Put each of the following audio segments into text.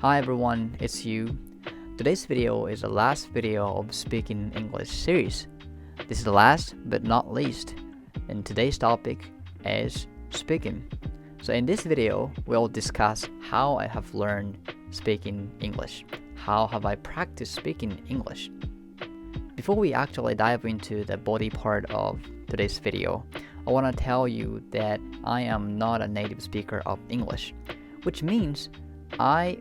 Hi everyone, it's you. Today's video is the last video of Speaking English series. This is the last but not least, and today's topic is speaking. So in this video, we'll discuss how I have learned speaking English. How have I practiced speaking English? Before we actually dive into the body part of today's video, I want to tell you that I am not a native speaker of English, which means I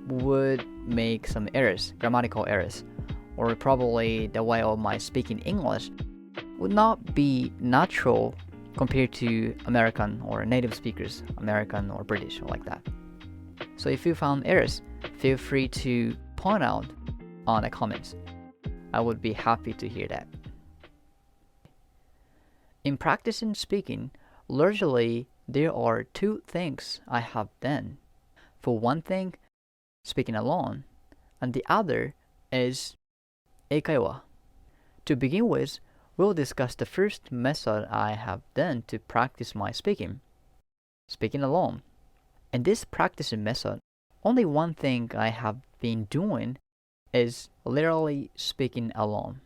would make some errors, grammatical errors, or probably the way of my speaking English would not be natural compared to American or native speakers, American or British or like that. So if you found errors, feel free to point out on the comments. I would be happy to hear that. In practicing speaking, largely there are two things I have done. For one thing, speaking alone, and the other is 英会話. To begin with, we'll discuss the first method I have done to practice my speaking alone. In this practicing method, only one thing I have been doing is literally speaking alone.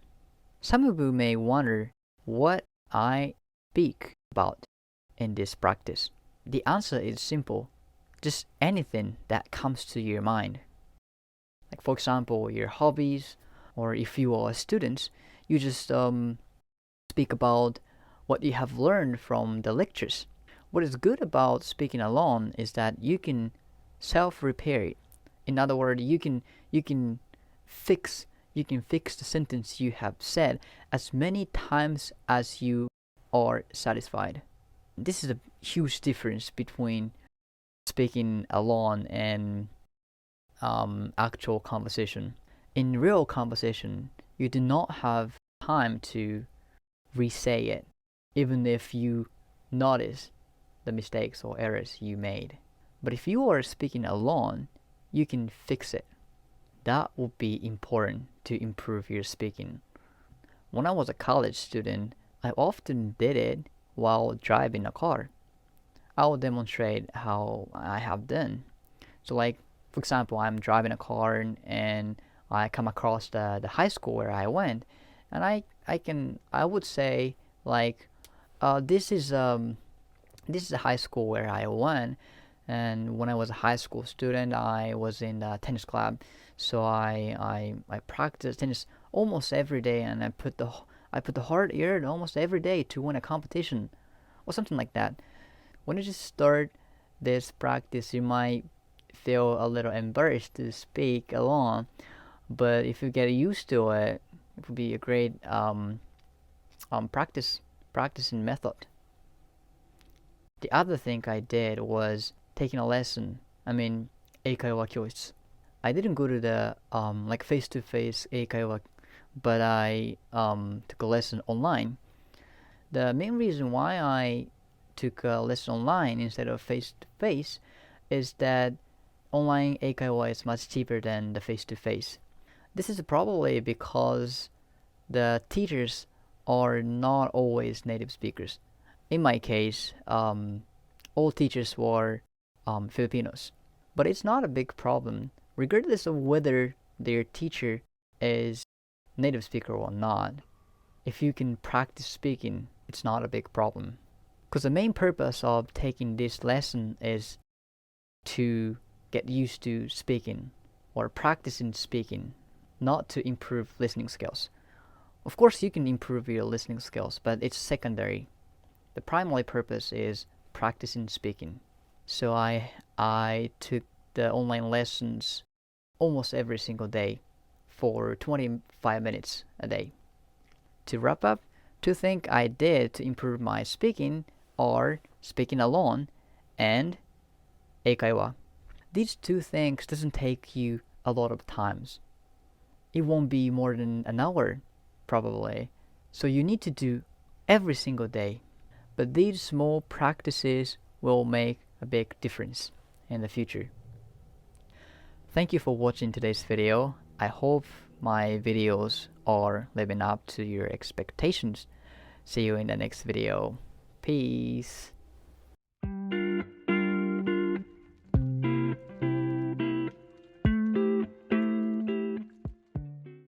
Some of you may wonder what I speak about in this practice. The answer is simple. Just anything that comes to your mind. Like for example, your hobbies, or if you are a student, you just speak about what you have learned from the lectures. What is good about speaking alone is that you can self-repair it. In other words, you can fix the sentence you have said as many times as you are satisfied. This is a huge difference between speaking alone and actual conversation. In real conversation, you do not have time to re-say it, even if you notice the mistakes or errors you made. But if you are speaking alone, you can fix it. That would be important to improve your speaking. When I was a college student, I often did it while driving a car. I will demonstrate how I have done. So like, for example, I'm driving a car and I come across the high school where I went, and I would say like, this is the high school where I went, and when I was a high school student, I was in the tennis club, so I practiced tennis almost every day, and I put the hard effort almost every day to win a competition, or something like that. When you just start this practice, you might feel a little embarrassed to speak alone, but if you get used to it, it will be a great practicing method. The other thing I did was taking a lesson. 英会話教室. I didn't go to the like face-to-face 英会話, but I took a lesson online. The main reason why I took a lesson online instead of face-to-face is that online 英会話 is much cheaper than the face-to-face. This is probably because the teachers are not always native speakers. In my case, all teachers were Filipinos. But it's not a big problem, regardless of whether their teacher is native speaker or not. If you can practice speaking, it's not a big problem. Because the main purpose of taking this lesson is to get used to speaking or practicing speaking, not to improve listening skills. Of course, you can improve your listening skills, but it's secondary. The primary purpose is practicing speaking. So I took the online lessons almost every single day for 25 minutes a day. To wrap up, two things I did to improve my speaking are speaking alone and 英会話. These two things doesn't take you a lot of times. It won't be more than an hour, probably. So you need to do every single day. But these small practices will make a big difference in the future. Thank you for watching today's video. I hope my videos are living up to your expectations. See you in the next video. Peace.